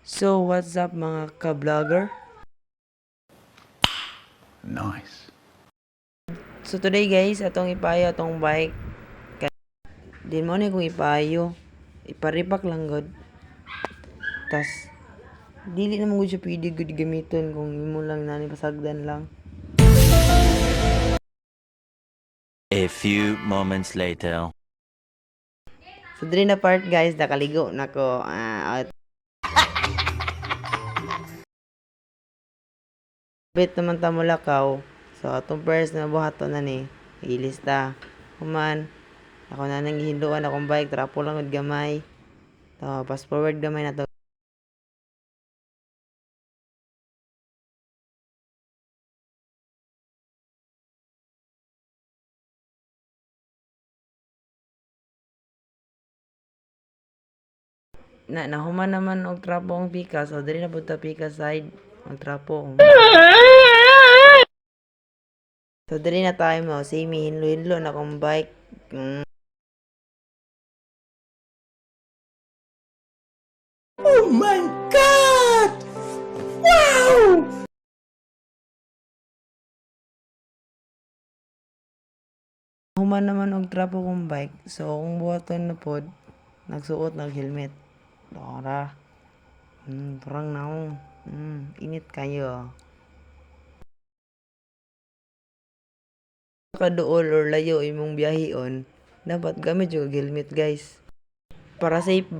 So, what's up mga ka-vlogger? Nice. So, today guys, atong ipayo atong bike. Din mo ni kung ipayo. Iparipak lang god. Tas, dili na mo gud siya pwede gud gamiton kung imo lang nani pasagdan lang. A few moments later. So, dili na part guys, nakaligo na ko. Bit naman ta mo lakaw. So, atong first na buhaton na ni. Ilista. Human. Ako na nang gihinduan akong bike. Trapo lang gud gamay. So, fast forward gamay na to. Nahuman naman og trapo ang pika. So, dili na punta pika side. Ang trapo. So, dili na tayo mo. Same, hinlo-hinlo na akong bike. Oh my God! Wow! Human naman og trapo kong bike. So, kung buhaton na pod, nagsuot ng helmet. Dora. Parang naong. Init kayo. Kaduol or layo imong biyahion, dapat gamit yung helmet guys. Para safe.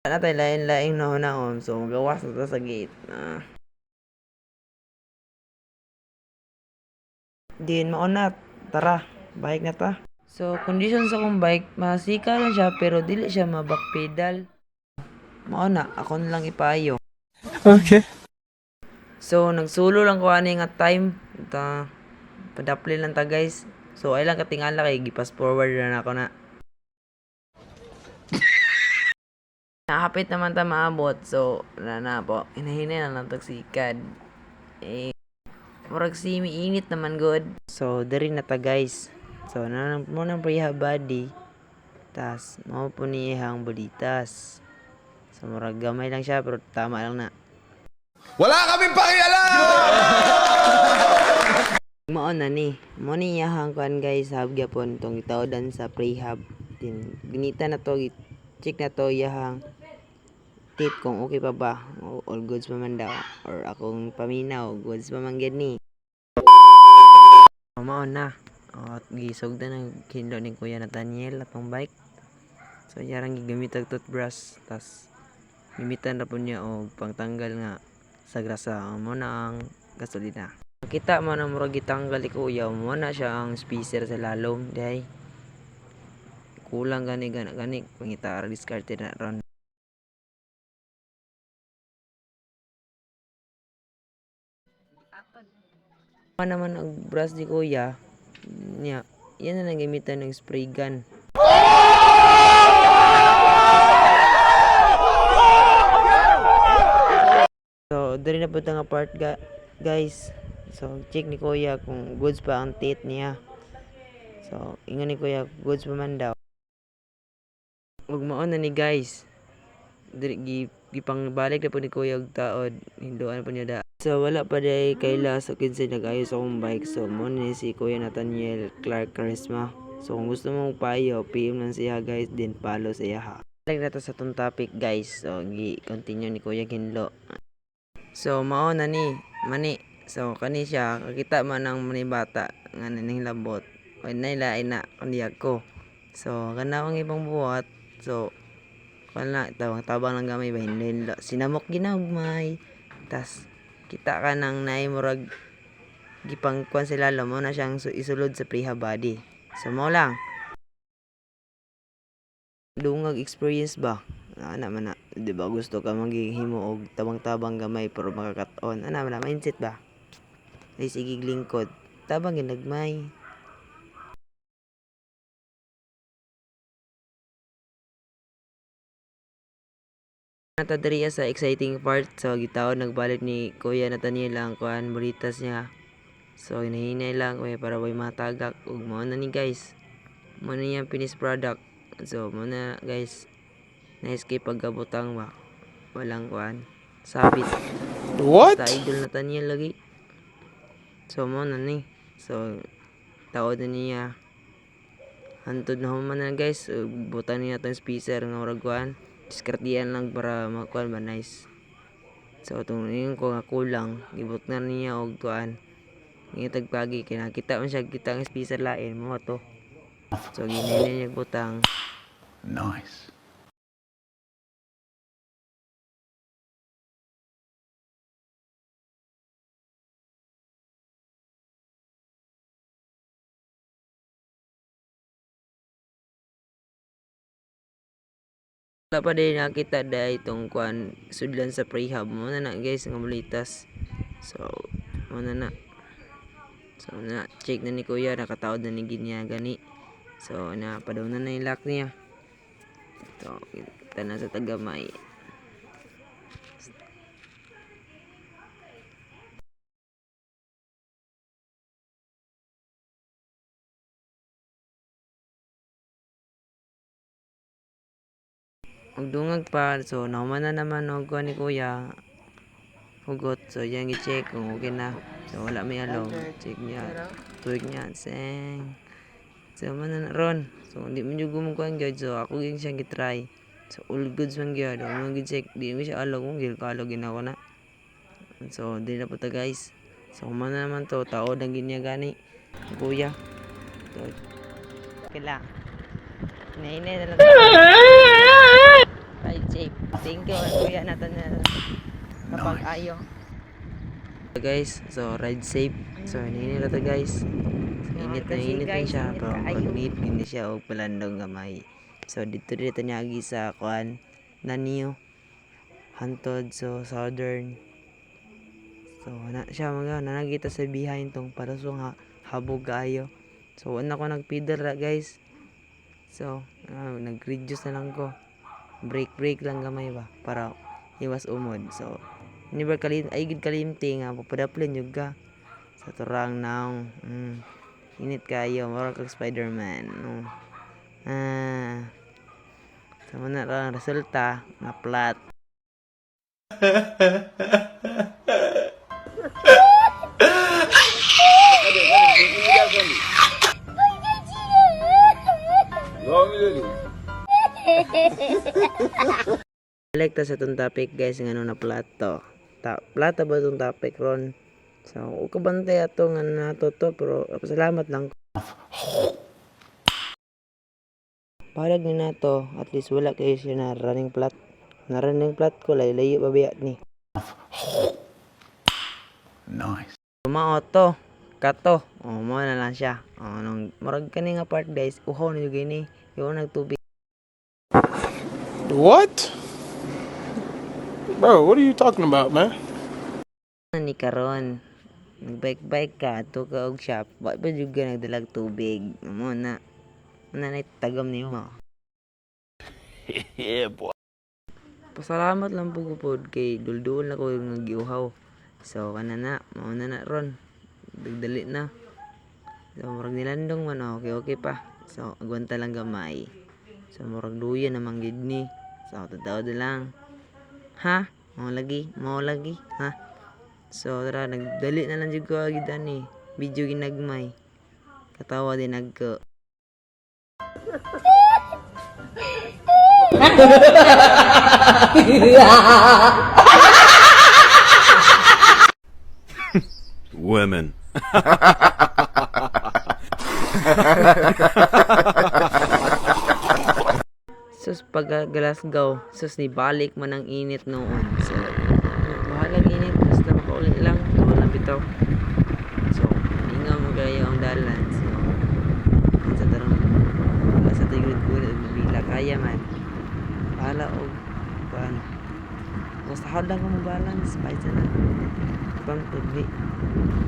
Natay lain-laing nahon so magawas na ta sa gate. Din maunat. Tara, bike na ta. So, condition sa kong bike, masika lang siya pero dili siya ma-back pedal. Mauna, ako na lang ipayo. Okay. So, nagsulo lang ko ani nga time. Padapli lang ta guys. So, ay lang katingala kay gipas forward na ako na. Nakapit naman ta maabot. So, na po. Hinahinay na lang tagsikad. Murag simi init naman good. So, diri na ta guys. So, mo nang priha body. Tas, mo po ni ihang boditas. So, murag gamay lang siya pero tama lang na. Wala kaming pakialam! Maon na ni. Mo ni iyahang kuan guys, hab gyapon tong gitawdan sa prehab. Din ginita na to, check na to iyahang tip kung okay pa ba. All goods pa man daw. Or akong paminaw, goods pa man gyud ni. Maon na. At gisog na ng kindo ni Kuya Nathaniel atong bike. So yarang gigamit ang toothbrush. Tas gimitan na po niya og pangtanggal nga sa grasa. Mo na ang gasolina. Kita mo na murag gitanggal ni Kuya. Mo na siya ang spacer sa lalom. Dahay. Kulang gani pangita ara diskarte na ron. Naman ang brush ni Kuya niya, yan na lang gamitan ng spray gun. So, dari na po nga part guys. So, check ni Kuya kung goods pa ang teeth niya. So, ingon ni Kuya, goods pa man daw. Huwag maon na ni guys. Gipang balik na po ni Kuya og taod. Hinduan po niya da. So, wala pa day kaila sa kinsay nag-ayos akong bike. So, mo ni si Kuya Nathaniel Clark Charisma. So, kung gusto mong payo, PM lang siya guys. Din follow siya ha. Balik na to sa tong topic guys. So, continue ni Kuya Ginlo. So, mao na ni. Mani. So, kani siya. Kakita man ng manibata. Nga naning lambot. O, nailain na. Kandiyak ko. So, kana akong ibang buhat. So, wala. Tabang lang gamay ba. Hindi. Sinamok ginagmay. Tas, kita ka nang naimurag gipang kuan sila mo na siyang isulod sa prehab body. So, mo lang. Dungag experience ba? Ana man na, di ba gusto ka maghihimo og tabang-tabang gamay pero makakat-on. Ana man na, mindset ba? Ay sige lingkod. Tabang ginagmay. Natadriya sa exciting part. So, gitaon nagbalik ni Kuya Nathaniel ang kuan bolitas niya. So, hinahinay lang kuya para may matagak. Ug mo na ni guys. Mo na yung finished product. So, mo na guys. na-escape pagkabutang ba. Walang kuan. Sabit. What? Basta idol na taniya lagi. So mo na ni. So taod na niya. Hantod na human na guys. Butan niya itong speaker nga murag kuan. Diskartiyan lang para makuan ba nice. So itong ko nga kulang. Gibot na niya og kuan. Ngitag pagi kaya nakita man siya kita ang speaker lain mo to. So ginili niya butang. Nice. Wala pa din nakita dahil itong kuan sudlan sa prehab mo na guys nga bulitas. So mo na. So na check na ni kuya nakataod na ni ginya gani. So na padaw na yung lock niya. So kita na sa tagamay. Magdungag pa, so nahuman na naman og kuan ni kuya. Hugot, so yan i-check kung okay na. So wala may alog, check niya. Tuwig niya, seng. So man na ron. So hindi man yung gumungkuhan gyud, so ako yung siyang gitry. So all goods man gyud, mo gi-check, di mo siya alog, mo gyud kalog ginako na. So di na po ta guys. So man na naman to, taod ang ginya gani. Kuya. So, okay lang. Nainay na lang. Right shape. Thank you kuya natin na kapag ayo. So guys, so ride safe. So nainay na to guys. So init na siya. Pero pag-init hindi siya og palandong gamay. So dito niya agi sa kuan Naniyo hantod so southern. So na siya mga nanagita sa behind tong parasong habog kaayo. So wala ko nagpidal ra guys. So nag-reduce na lang ko. Break lang gamay ba para iwas umod. So never ay gid kalimti nga papadaplen jud ka sa turang naong. Init kayo mura kag Spider-Man. So na lang resulta na flat. Balik ta sa itong topic guys nga na plato. Plata ba itong topic ron? So, ukabantay ato nga nato to pero salamat lang. Palag ni nato, at least wala kayo siya na running plat. Na running plat ko, layo babaya ni. Nice. Mao kato. Mo na lang siya. Nung murag kani nga part guys, uhaw na yung gini. Yung nagtubig. What? Bro, what are you talking about, man? Ni karon nagbike ka to ka og shop wa pa jud ka nagdalag tubig mo na tagam nimo. Yeah, boy. Pasalamat lang pud kay duldul na ko nga giuhaw. So kana mao na ron dagdali na. So murag nilandong man okay pa. So agwanta lang gamay. So murag duya namang gid ni. So tataw lang. Ha? Mao lagi ha? So tara nagdali na lang jud ko agid ani. Video ginagmay. Katawa din nagko. Women. Sus pag Glasgow, sus ni balik man ang init noon. So bahalang init basta makauli lang, wala bitaw. So ingaw mo kayo ang dalan. So sa tarong sa tigud ko bila kaya man. Bahala og paano. Basta hard lang ko balance, paisa na. Pang tugli.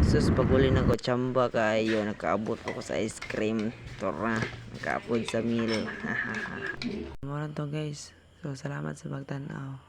Sus paguli na ko chamba kayo, nakaabot ako sa ice cream. Tora, nakaapod sa meal. Mo to guys. So salamat sa pagtanaw.